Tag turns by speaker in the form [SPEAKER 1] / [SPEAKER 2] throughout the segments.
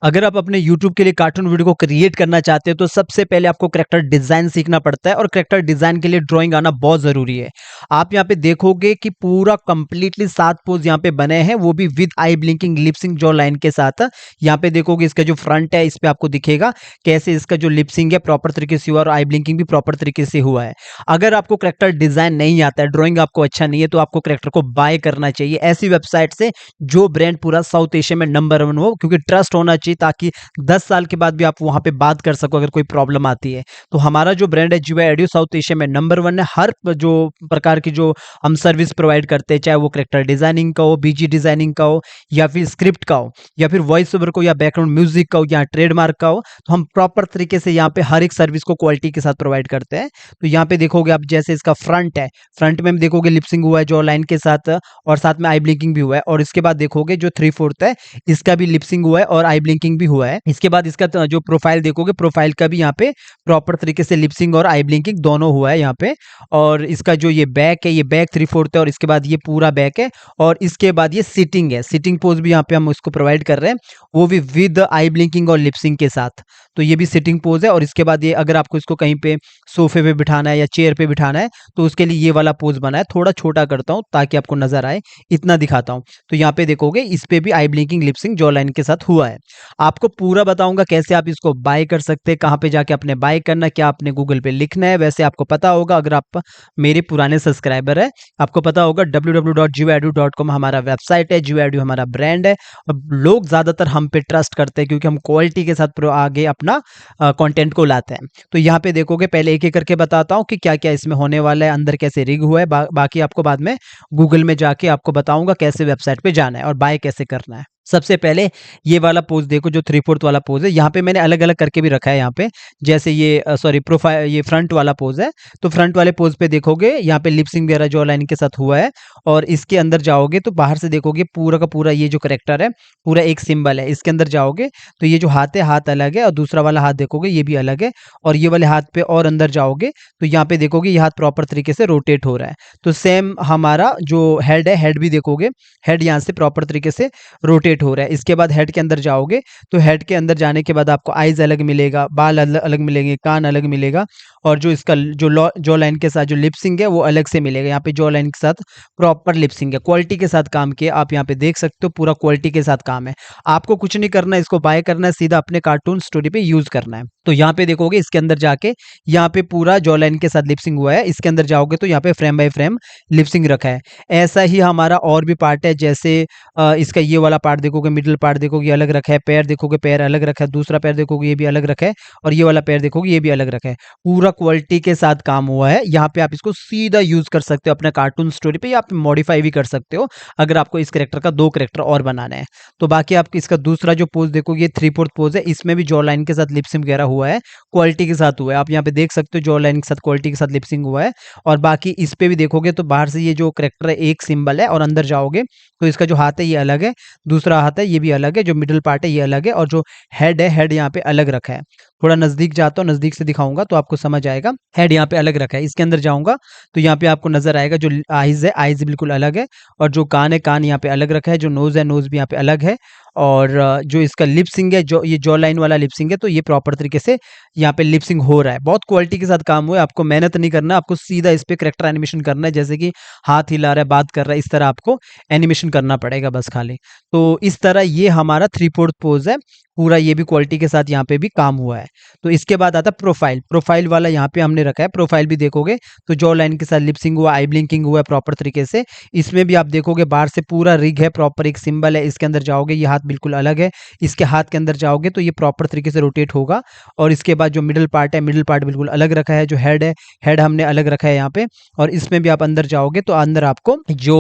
[SPEAKER 1] अगर आप अपने YouTube के लिए कार्टून वीडियो को क्रिएट करना चाहते हो तो सबसे पहले आपको कैरेक्टर डिजाइन सीखना पड़ता है और कैरेक्टर डिजाइन के लिए ड्राइंग आना बहुत जरूरी है। आप यहाँ पे देखोगे कि पूरा कंप्लीटली 7 पोज यहाँ पे बने हैं, वो भी with eye blinking lipsyncing jawline के साथ। यहाँ पे देखोगे इसका जो फ्रंट है इस पे आपको दिखेगा कैसे इसका जो लिपसिंग है प्रॉपर तरीके से हुआ और आई ब्लिंकिंग भी प्रॉपर तरीके से हुआ है। अगर आपको कैरेक्टर डिजाइन नहीं आता है, ड्राइंग आपको अच्छा नहीं है, तो आपको कैरेक्टर को बाय करना चाहिए ऐसी वेबसाइट से जो ब्रांड पूरा साउथ एशिया में नंबर 1 हो, क्योंकि ट्रस्ट होना चाहिए ताकि 10 साल के बाद भी आप वहां पे बात कर सको अगर कोई प्रॉब्लम आती है। तो हमारा जो ब्रांड है जीवा एडियो साउथ एशिया में नंबर 1 है। हर जो प्रकार की जो हम सर्विस प्रोवाइड करते हैं, चाहे वो कैरेक्टर डिजाइनिंग का हो, बीजी डिजाइनिंग का हो, या फिर स्क्रिप्ट का हो, या फिर वॉइस ओवर को, या बैकग्राउंड म्यूजिक का हो, या ट्रेडमार्क का हो, तो हम प्रॉपर तरीके से यहाँ पे हर एक सर्विस को क्वालिटी के साथ प्रोवाइड करते हैं। तो यहाँ पे देखोगे आप, जैसे इसका फ्रंट है, फ्रंट में देखोगे लिपसिंग हुआ है जो लाइन के साथ, और साथ में आई ब्लिंकिंग भी हुआ है। और इसके बाद देखोगे जो 3/4 है इसका भी लिपसिंग हुआ है और आई ब्लिंकिंग भी हुआ है। इसके बाद इसका जो प्रोफाइल देखोगे, प्रोफाइल का भी यहाँ पे प्रॉपर तरीके से लिपसिंग और आई ब्लिंकिंग दोनों हुआ है यहाँ पे। और इसका जो ये बैक है, ये बैक 3/4 है, और इसके बाद ये पूरा बैक है। और इसके बाद ये सिटिंग है, सिटिंग पोज भी यहाँ पे हम इसको प्रोवाइड कर रहे हैं, वो भी विद आई ब्लिंकिंग और लिपसिंग के साथ। तो ये भी सिटिंग पोज है। और इसके बाद ये अगर आपको इसको कहीं पे सोफे पे बिठाना है या चेयर पे बिठाना है तो उसके लिए ये वाला पोज बना है। थोड़ा छोटा करता हूँ ताकि आपको नजर आए, इतना दिखाता हूँ। तो यहाँ पे देखोगे इस पे भी आई ब्लिंकिंग लिपसिंग जॉ लाइन के साथ हुआ है। आपको पूरा बताऊंगा कैसे आप इसको बाय कर सकते हैं, कहाँ पे जाके आपने बाय करना, क्या आपने गूगल पे लिखना है। वैसे आपको पता होगा, अगर आप मेरे पुराने सब्सक्राइबर है, आपको पता होगा www.jivaedu.com हमारा वेबसाइट है, जिवाएडू हमारा ब्रांड है। और लोग ज्यादातर हम पे ट्रस्ट करते हैं क्योंकि हम क्वालिटी के साथ आगे अपना कंटेंट को लाते हैं। तो यहाँ पे देखोगे, पहले एक एक करके बताता हूँ कि क्या क्या इसमें होने वाला है, अंदर कैसे रिग हुआ है। बाकी आपको बाद में गूगल में जाके आपको बताऊंगा कैसे वेबसाइट पे जाना है और बाय कैसे करना है। सबसे पहले ये वाला पोज देखो जो 3/4 वाला पोज है, यहाँ पे मैंने अलग अलग करके भी रखा है यहाँ पे। जैसे ये सॉरी प्रोफाइल, ये फ्रंट वाला पोज है। तो फ्रंट वाले पोज पे देखोगे यहाँ पे लिपसिंग वगैरह जॉ लाइन के साथ हुआ है। और इसके अंदर जाओगे तो बाहर से देखोगे पूरा का पूरा ये जो करेक्टर है, पूरा एक सिंबल है। इसके अंदर जाओगे तो ये जो हाथ है, हाथ अलग है, और दूसरा वाला हाथ देखोगे ये भी अलग है। और ये वाले हाथ पे और अंदर जाओगे तो यहाँ पे देखोगे ये हाथ प्रॉपर तरीके से रोटेट हो रहा है। तो सेम हमारा जो हेड है, हेड भी देखोगे, हेड यहाँ से प्रॉपर तरीके से रोटेट हो रहा है। इसके बाद हेड के अंदर जाओगे तो हेड के अंदर जाने के बाद आपको आईज अलग मिलेगा, बाल अलग अलग मिलेंगे, कान अलग मिलेगा, और जो इसका जो जॉ लाइन के साथ जो लिपसिंग है वो अलग से मिलेगा। यहाँ पे जॉ लाइन के साथ प्रॉपर लिपसिंग है, क्वालिटी के साथ काम किया। आप यहाँ पे देख सकते हो पूरा क्वालिटी के साथ काम है। आपको कुछ नहीं करना है, इसको बाय करना है, सीधा अपने कार्टून स्टोरी पे यूज करना है। तो यहाँ पे देखोगे इसके अंदर जाके यहाँ पे पूरा जॉ लाइन के साथ लिपसिंग हुआ है। इसके अंदर जाओगे तो यहाँ पे फ्रेम बाय फ्रेम लिपसिंग रखा है। ऐसा ही हमारा और भी पार्ट है, जैसे इसका ये वाला पार्ट देखोगे, मिडिल पार्ट देखोगे ये अलग रखा है, पैर देखोगे पैर अलग रखा है, दूसरा पैर देखोगे ये भी अलग रखा है, और ये वाला पैर देखोगे ये भी अलग रखा है। पूरा क्वालिटी के साथ काम हुआ है। यहाँ पे आप इसको सीधा यूज कर सकते हो अपने कार्टून स्टोरी पे, या आप मॉडिफाई भी कर सकते हो अगर आपको इस कैरेक्टर का 2 कैरेक्टर और बनाना है। तो बाकी आप इसका दूसरा जो पोज देखोगे, ये 3/4 पोज है, इसमें भी जॉ लाइन के साथ लिपसिंग वगैरह हुआ है, क्वालिटी के साथ हुआ है। आप यहाँ पे देख सकते हो जॉ लाइन के साथ क्वालिटी के साथ लिपसिंग हुआ है। और बाकी इस पे भी देखोगे तो बाहर से ये जो कैरेक्टर है एक सिंबल है, और अंदर जाओगे तो इसका जो हाथ है ये अलग है, दूसरा हाथ है ये भी अलग है, जो मिडिल पार्ट है ये अलग है, और जो हेड है, हेड यहाँ पे अलग रखा है। थोड़ा नजदीक जाता हूँ, नजदीक से दिखाऊंगा तो आपको समझ आएगा। हेड यहाँ पे अलग रखा है। इसके अंदर जाऊंगा तो यहाँ पे आपको नजर आएगा जो आईज है, आईज बिल्कुल अलग है, और जो कान है, कान यहाँ पे अलग रखा है, जो नोज है, नोज भी यहाँ पे अलग है। और जो इसका लिपसिंग है, जो ये जॉ लाइन वाला लिपसिंग है, तो ये प्रॉपर तरीके से यहाँ पे लिपसिंग हो रहा है। बहुत क्वालिटी के साथ काम हुआ है। आपको मेहनत नहीं करना, आपको सीधा इस पे कैरेक्टर एनिमेशन करना है, जैसे कि हाथ हिला रहा है, बात कर रहा है, इस तरह आपको एनिमेशन करना पड़ेगा बस खाली। तो इस तरह ये हमारा 3/4 पोज है पूरा, ये भी क्वालिटी के साथ यहाँ पे भी काम हुआ है। तो इसके बाद आता है प्रोफाइल। प्रोफाइल वाला यहाँ पे हमने रखा है। प्रोफाइल भी देखोगे तो जॉ लाइन के साथ लिपसिंग हुआ, आई ब्लिंकिंग हुआ है प्रॉपर तरीके से। इसमें भी आप देखोगे बाहर से पूरा रिग है, प्रॉपर एक सिंबल है। इसके अंदर जाओगे ये हाथ बिल्कुल अलग है, इसके हाथ के अंदर जाओगे तो ये प्रॉपर तरीके से रोटेट होगा। और इसके बाद जो मिडिल पार्ट है, मिडिल पार्ट बिल्कुल अलग रखा है। जो हेड है, हेड हमने अलग रखा है यहाँ पे। और इसमें भी आप अंदर जाओगे तो अंदर आपको जो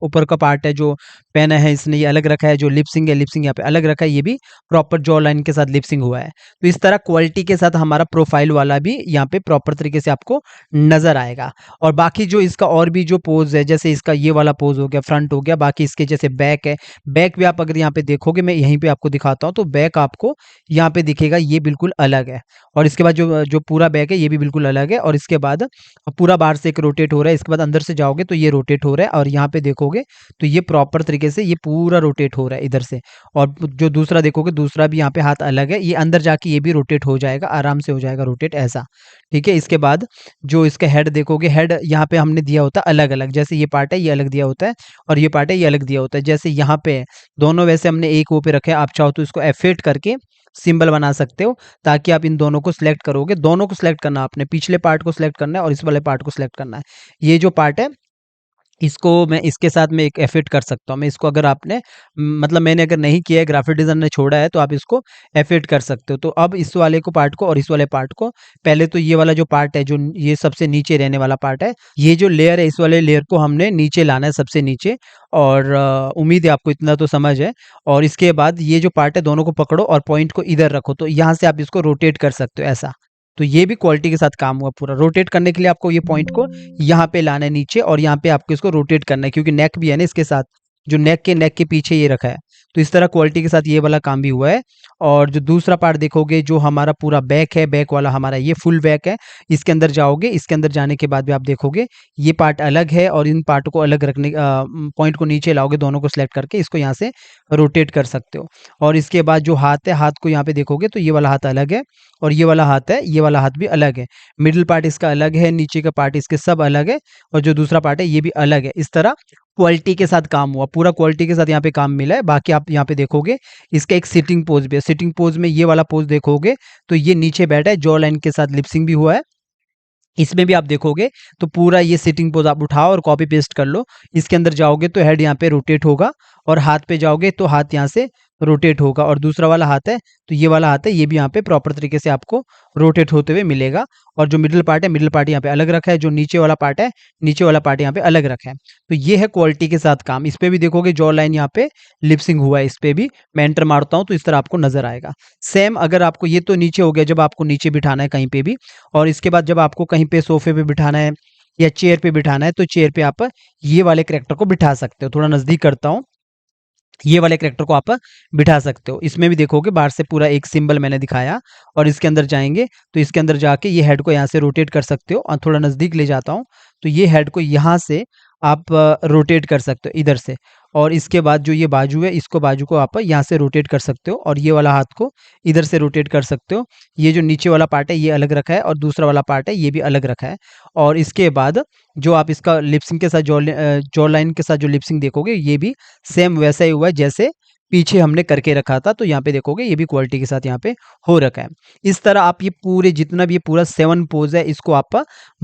[SPEAKER 1] ऊपर का पार्ट है, जो पेन है, इसने ये अलग रखा है। जो लिपसिंग है, लिपसिंग यहाँ पे अलग रखा है, ये भी प्रॉपर जॉ लाइन के साथ लिपसिंग हुआ है। तो इस तरह क्वालिटी के साथ हमारा प्रोफाइल वाला भी यहाँ पे प्रॉपर तरीके से आपको नजर आएगा। और बाकी जो इसका और भी जो पोज है, जैसे इसका ये वाला पोज हो गया, फ्रंट हो गया, बाकी इसके जैसे बैक है, बैक भी आप अगर यहाँ पे देखोगे, मैं यहीं पे आपको दिखाता हूँ, तो बैक आपको यहाँ पे दिखेगा ये बिल्कुल अलग है। और इसके बाद जो जो पूरा बैक है ये भी बिल्कुल अलग है। और इसके बाद पूरा बाहर से एक रोटेट हो रहा है। इसके बाद अंदर से जाओगे तो ये रोटेट हो रहा है, और यहाँ पे देखोगे तो ये प्रॉपर तरीके से ये पूरा रोटेट हो रहा है इधर से। और जो दूसरा देखोगे, दूसरा भी यहाँ पे हाथ अलग है, ये अंदर जाके ये भी रोटेट हो जाएगा, आराम से हो जाएगा रोटेट ऐसा, ठीक है। इसके बाद जो इसका हेड देखोगे, हेड यहाँ पे हमने दिया होता है अलग-अलग, जैसे ये पार्ट है ये अलग दिया होता है और ये पार्ट है ये अलग दिया होता है। जैसे यहाँ पे दोनों वैसे हमने एक वो पे रखे हैं, आप चाहो तो इसको F8 करके सिंबल बना सकते हो ताकि आप इन दोनों को सिलेक्ट करोगे, दोनों को सिलेक्ट करना है आपने, पिछले पार्ट को सिलेक्ट करना है और इस वाले पार्ट को सिलेक्ट करना है। ये जो पार्ट है इसको मैं इसके साथ में एक F8 कर सकता हूँ। मैं इसको अगर आपने मतलब मैंने अगर नहीं किया है, ग्राफिक डिज़ाइनर ने छोड़ा है, तो आप इसको F8 कर सकते हो। तो अब इस वाले को पार्ट को और इस वाले पार्ट को, पहले तो ये वाला जो पार्ट है, जो ये सबसे नीचे रहने वाला पार्ट है, ये जो लेयर है, इस वाले लेयर को हमने नीचे लाना है, सबसे नीचे। और उम्मीद है आपको इतना तो समझ है। और इसके बाद ये जो पार्ट है, दोनों को पकड़ो और पॉइंट को इधर रखो, तो यहाँ से आप इसको रोटेट कर सकते हो ऐसा। तो ये भी क्वालिटी के साथ काम हुआ पूरा। रोटेट करने के लिए आपको ये पॉइंट को यहाँ पे लाना है नीचे और यहाँ पे आपको इसको रोटेट करना है, क्योंकि नेक भी है ना इसके साथ, जो नेक के पीछे ये रखा है। तो इस तरह क्वालिटी के साथ ये वाला काम भी हुआ है। और जो दूसरा पार्ट देखोगे, जो हमारा पूरा बैक है, बैक वाला हमारा ये फुल बैक है, इसके अंदर जाओगे, इसके अंदर जाने के बाद भी आप देखोगे ये पार्ट अलग है और इन पार्ट को अलग रखने, पॉइंट को नीचे लाओगे, दोनों को सिलेक्ट करके इसको यहाँ से रोटेट कर सकते हो। और इसके बाद जो हाथ है, हाथ को यहाँ पे देखोगे तो ये वाला हाथ अलग है और ये वाला हाथ है, ये वाला हाथ भी अलग है। मिडिल पार्ट इसका अलग है, नीचे का पार्ट इसके सब अलग है और जो दूसरा पार्ट है ये भी अलग है। इस तरह क्वालिटी के साथ काम हुआ, पूरा क्वालिटी के साथ यहाँ पे काम मिला है। बाकी आप यहाँ पे देखोगे इसका एक सिटिंग पोज भी है। सिटिंग पोज में ये वाला पोज देखोगे तो ये नीचे बैठा है, जॉ लाइन के साथ लिपसिंग भी हुआ है। इसमें भी आप देखोगे तो पूरा ये सिटिंग पोज आप उठाओ और कॉपी पेस्ट कर लो। इसके अंदर जाओगे तो हेड यहाँ पे रोटेट होगा और हाथ पे जाओगे तो हाथ यहाँ से रोटेट होगा और दूसरा वाला हाथ है तो ये वाला हाथ है, ये भी यहाँ पे प्रॉपर तरीके से आपको रोटेट होते हुए मिलेगा। और जो मिडिल पार्ट है, मिडिल पार्ट यहाँ पे अलग रखा है, जो नीचे वाला पार्ट है, नीचे वाला पार्ट यहाँ पे अलग रखा है। तो ये है क्वालिटी के साथ काम। इस पे भी देखोगे जॉ लाइन यहाँ पे लिपसिंग हुआ है, इस पे भी मैं एंटर मारता हूँ तो इस तरह आपको नजर आएगा। सेम अगर आपको, ये तो नीचे हो गया जब आपको नीचे बिठाना है कहीं पे भी, और इसके बाद जब आपको कहीं पे सोफे पे बिठाना है या चेयर पे बिठाना है तो चेयर पे आप ये वाले कैरेक्टर को बिठा सकते हो। थोड़ा नजदीक करता हूँ, ये वाले कैरेक्टर को आप बिठा सकते हो। इसमें भी देखोगे बाहर से पूरा एक सिंबल मैंने दिखाया और इसके अंदर जाएंगे तो इसके अंदर जाके ये हेड को यहाँ से रोटेट कर सकते हो। और थोड़ा नज़दीक ले जाता हूँ तो ये हेड को यहाँ से आप रोटेट कर सकते हो इधर से। और इसके बाद जो ये बाजू है, इसको बाजू को आप यहाँ से रोटेट कर सकते हो और ये वाला हाथ को इधर से रोटेट कर सकते हो। ये जो नीचे वाला पार्ट है ये अलग रखा है और दूसरा वाला पार्ट है ये भी अलग रखा है। और इसके बाद जो आप इसका लिपसिंग के साथ जॉ लाइन के साथ जो लिपसिंग देखोगे ये भी सेम वैसा ही हुआ है जैसे पीछे हमने करके रखा था। तो यहाँ पे देखोगे ये भी क्वालिटी के साथ यहाँ पे हो रखा है। इस तरह आप ये पूरे जितना भी ये पूरा 7 पोज है इसको आप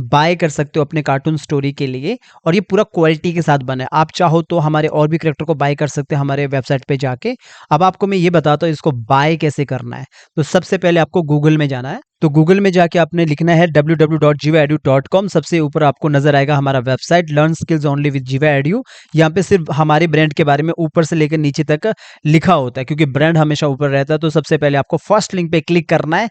[SPEAKER 1] बाय कर सकते हो अपने कार्टून स्टोरी के लिए और ये पूरा क्वालिटी के साथ बना है। आप चाहो तो हमारे और भी कैरेक्टर को बाय कर सकते हैं हमारे वेबसाइट पे जाके। अब आपको मैं ये बताता हूँ इसको बाय कैसे करना है। तो सबसे पहले आपको गूगल में जाना है, तो गूगल में जाके आपने लिखना है www.jivaedu.com। सबसे ऊपर आपको नजर आएगा हमारा website learn skills only with जिवा एडू। यहाँ पे सिर्फ हमारे ब्रांड के बारे में ऊपर से लेकर नीचे तक लिखा होता है क्योंकि ब्रांड हमेशा ऊपर रहता है। तो सबसे पहले आपको फर्स्ट लिंक पे क्लिक करना है।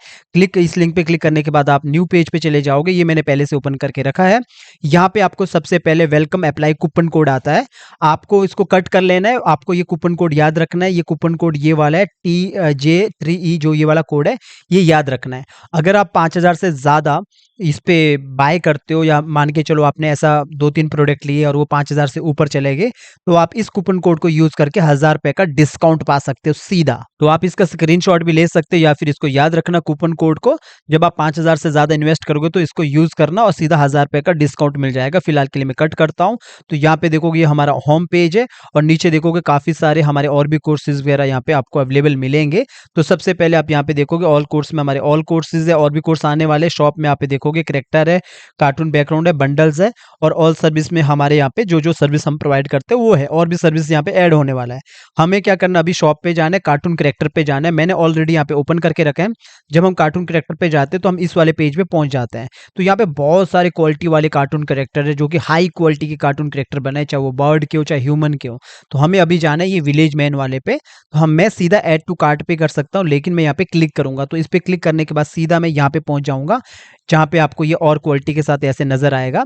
[SPEAKER 1] इस लिंक पे क्लिक करने के बाद आप न्यू पेज पे चले जाओगे। ये मैंने पहले से ओपन करके रखा है। यहाँ पे आपको सबसे पहले वेलकम अप्लाई कूपन कोड आता है, आपको इसको कट कर लेना है। आपको ये कूपन कोड याद रखना है। ये कूपन कोड ये वाला है TJ3E, जो ये वाला कोड है ये याद रखना है। अगर आप 5000 से ज़्यादा इस पे बाय करते हो या मान के चलो आपने ऐसा 2-3 प्रोडक्ट लिए और वो 5000 से ऊपर चले गए तो आप इस कूपन कोड को यूज करके 1000 रुपए का डिस्काउंट पा सकते हो सीधा। तो आप इसका स्क्रीनशॉट भी ले सकते हो या फिर इसको याद रखना कूपन कोड को। जब आप 5000 से ज्यादा इन्वेस्ट करोगे तो इसको यूज करना और सीधा 1000 रुपए का डिस्काउंट मिल जाएगा। फिलहाल के लिए मैं कट करता हूँ। तो यहाँ पे देखोगे ये हमारा होम पेज है और नीचे देखोगे काफी सारे हमारे और भी कोर्सेज वगैरह यहाँ पे आपको अवेलेबल मिलेंगे। तो सबसे पहले आप यहाँ पे देखोगे ऑल कोर्स में हमारे ऑल कोर्सेज है और भी कोर्स आने वाले। शॉप में यहाँ पे देखोगे करेक्टर है, कार्टून बैकग्राउंड है, बंडल्स है और ऑल सर्विस में हमारे यहाँ पे जो जो सर्विस हम प्रोवाइड करते हैं वो है। और भी सर्विस यहाँ पे ऐड होने वाला है। हमें क्या करना, अभी शॉप पे जाना है, कार्टून करेक्टर पे जाना है। मैंने ऑलरेडी यहाँ पे ओपन करके रखा है। जब हम कार्टून करेक्टर पे जाते हैं तो हम इस वाले पेज पे पहुंच जाते हैं। तो यहाँ पे बहुत सारे क्वालिटी वाले कार्टून करेक्टर है जो कि हाई क्वालिटी के कार्टून करेक्टर बनाए, चाहे वो बर्ड के हो चाहे ह्यूमन के हो। तो हमें अभी जाना है ये विलेज मैन वाले पे। तो हम मैं सीधा ऐड टू कार्ट पे कर सकता हूँ, लेकिन मैं यहाँ पे क्लिक करूंगा तो इस पे क्लिक करने के बाद सीधा मैं यहाँ पे पहुंच जाऊंगा जहाँ पे आपको ये और क्वालिटी के साथ ऐसे नजर आएगा।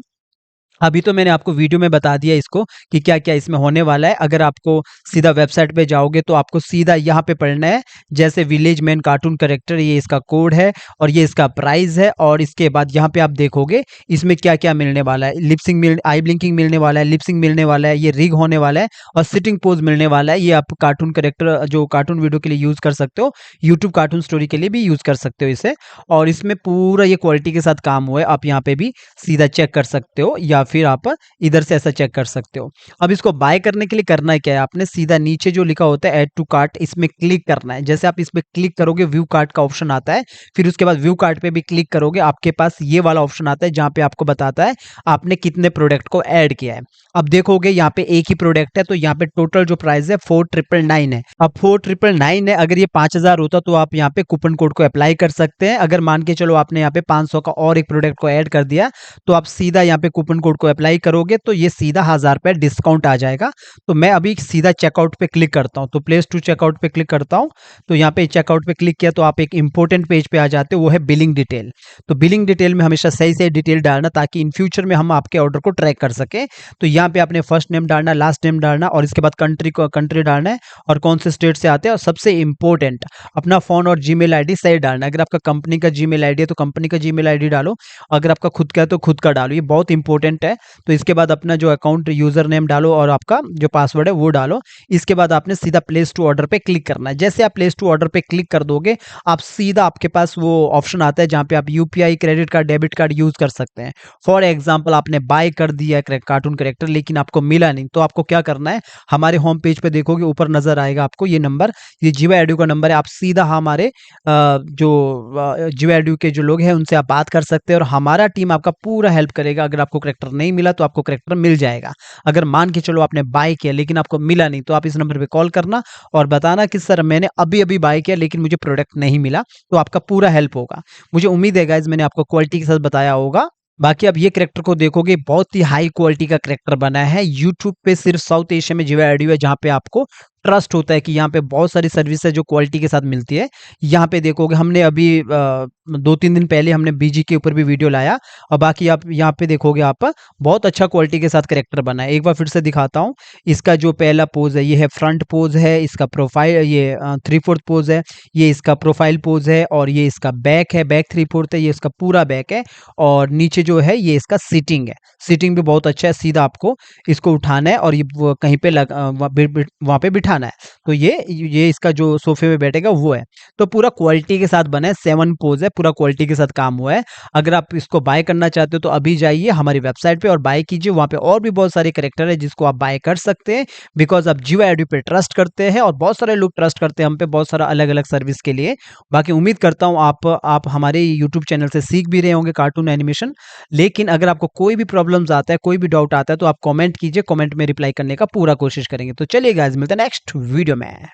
[SPEAKER 1] अभी तो मैंने आपको वीडियो में बता दिया इसको कि क्या-क्या इसमें होने वाला है। अगर आपको सीधा वेबसाइट पे जाओगे तो आपको सीधा यहाँ पे पढ़ना है, जैसे विलेज मैन कार्टून कैरेक्टर, ये इसका कोड है और ये इसका प्राइस है। और इसके बाद यहाँ पे आप देखोगे इसमें क्या-क्या मिलने वाला है। लिप-सिंक मिल आई ब्लिंकिंग मिलने वाला है, लिप-सिंक मिलने वाला है, ये रिग होने वाला है और सिटिंग पोज़ मिलने वाला है। ये आप कार्टून कैरेक्टर जो कार्टून वीडियो के लिए यूज़ कर सकते हो, यूट्यूब कार्टून स्टोरी के लिए भी यूज़ कर सकते हो इसे। और इसमें पूरा ये क्वालिटी के साथ काम हुआ है। आप यहाँ पे भी सीधा चेक कर सकते हो या फिर आप इधर से ऐसा चेक कर सकते हो। अब इसको बाय करने के लिए करना है क्या है, आपने सीधा नीचे जो लिखा होता है ऐड टू कार्ट, इसमें क्लिक करना है। जैसे आप इस पे क्लिक करोगे व्यू कार्ट का ऑप्शन आता है, फिर उसके बाद व्यू कार्ट पे भी क्लिक करोगे, आपके पास ये वाला ऑप्शन आता है जहाँ पे आपको बताता है आपने कितने प्रोडक्ट को ऐड किया है। अब देखोगे यहाँ पे एक ही प्रोडक्ट है, तो यहाँ पे टोटल जो प्राइस है 4999 है। अब 4999 है, अगर ये 5000 होता तो आप यहाँ पे कूपन कोड को अप्लाई कर सकते हैं। अगर मान के चलो आपने यहाँ पे 500 का और एक प्रोडक्ट को ऐड कर दिया, तो आप सीधा यहाँ पे कूपन कोड को अप्लाई करोगे तो ये सीधा 1000 रुपये डिस्काउंट आ जाएगा। तो मैं अभी सीधा चेकआउट पे क्लिक करता हूँ, तो प्लेस टू चेकआउट पे क्लिक करता हूँ। तो यहाँ पे चेकआउट पे क्लिक किया तो आप एक इंपॉर्टेंट पेज पे आ जाते हो, वो है बिलिंग डिटेल। तो बिलिंग डिटेल में हमेशा सही से डिटेल डालना, ताकि इन फ्यूचर में हम आपके ऑर्डर को ट्रैक कर सकें। तो यहाँ पे आपने फर्स्ट नेम डालना, लास्ट नेम डालना और इसके बाद कंट्री डालना है और कौन से स्टेट से आते हैं, और सबसे इंपॉर्टेंट अपना फोन और जीमेल आईडी सही डालना है। अगर आपका कंपनी का जीमेल आईडी है तो कंपनी का जीमेल आईडी डालो, अगर आपका खुद का है तो खुद का डालो, ये बहुत इंपॉर्टेंट है। तो इसके बाद अपना जो अकाउंट यूजर नेम डालो और आपका जो पासवर्ड है वो डालो। इसके बाद आपने सीधा प्लेस टू ऑर्डर पे क्लिक करना है। जैसे आप प्लेस टू ऑर्डर पे क्लिक कर दोगे, आप सीधा आपके पास वो ऑप्शन आता है जहाँ पे आप UPI, credit card, debit card use कर सकते हैं। फॉर एग्जाम्पल आपने बाय कर दिया कार्टून कैरेक्टर लेकिन आपको मिला नहीं, तो आपको क्या करना है, हमारे होम पेज पे देखोगे ऊपर नजर आएगा आपको ये नंबर, ये जीवा एडू का नंबर है। आप सीधा हमारे जो जीवा एडू के जो लोग हैं उनसे आप बात कर सकते हैं और हमारा टीम आपका पूरा हेल्प करेगा। अगर आपको कैरेक्टर नहीं मिला तो आपको कैरेक्टर मिल जाएगा। अगर मान के चलो आपने बाय किया लेकिन आपको मिला नहीं, तो आप इस नंबर पे कॉल करना और बताना कि सर मैंने अभी अभी बाय किया लेकिन मुझे प्रोडक्ट नहीं मिला, तो आपका पूरा हेल्प होगा। मुझे उम्मीद है गाइज मैंने आपको क्वालिटी के साथ बताया होगा। बाकी अब ये कैरेक्टर को देखोगे, बहुत ही हाई क्वालिटी का कैरेक्टर बना है। यूट्यूब पे सिर्फ साउथ एशिया में जीवा एडू है जहाँ पे आपको ट्रस्ट होता है कि यहाँ पे बहुत सारी सर्विस है जो क्वालिटी के साथ मिलती है। यहाँ पे देखोगे हमने अभी 2-3 दिन पहले हमने बीजी के ऊपर भी वीडियो लाया, और बाकी आप यहाँ पे देखोगे आप बहुत अच्छा क्वालिटी के साथ कैरेक्टर बना है। एक बार फिर से दिखाता हूँ। इसका जो पहला पोज है ये है फ्रंट पोज है, इसका प्रोफाइल ये 3/4 पोज है, ये इसका प्रोफाइल पोज है, और ये इसका बैक है, बैक 3/4 है, ये इसका पूरा बैक है। और नीचे जो है ये इसका सीटिंग है, सीटिंग भी बहुत अच्छा है। सीधा आपको इसको उठाना है और ये कहीं पे वहाँ पे बिठाना है, तो ये इसका जो सोफे में बैठेगा वो है। तो पूरा क्वालिटी के साथ बना है, 7 पोज है, पूरा क्वालिटी के साथ काम हुआ है। अगर आप इसको बाय करना चाहते हो तो अभी जाइए हमारी वेबसाइट पे और बाय कीजिए, वहाँ पे और भी बहुत सारे कैरेक्टर है जिसको आप बाय कर सकते हैं, बिकॉज आप जीवा एडू पे ट्रस्ट करते हैं और बहुत सारे लोग ट्रस्ट करते हैं हम पे बहुत सारा अलग अलग सर्विस के लिए। बाकी उम्मीद करता हूँ आप हमारे यूट्यूब चैनल से सीख भी रहे होंगे कार्टून एनिमेशन। लेकिन अगर आपको कोई भी प्रॉब्लम्स आता है, कोई भी डाउट आता है, तो आप कमेंट कीजिए, कमेंट में रिप्लाई करने का पूरा कोशिश करेंगे। तो चलिए गाइस, मिलते हैं नेक्स्ट वीडियो में।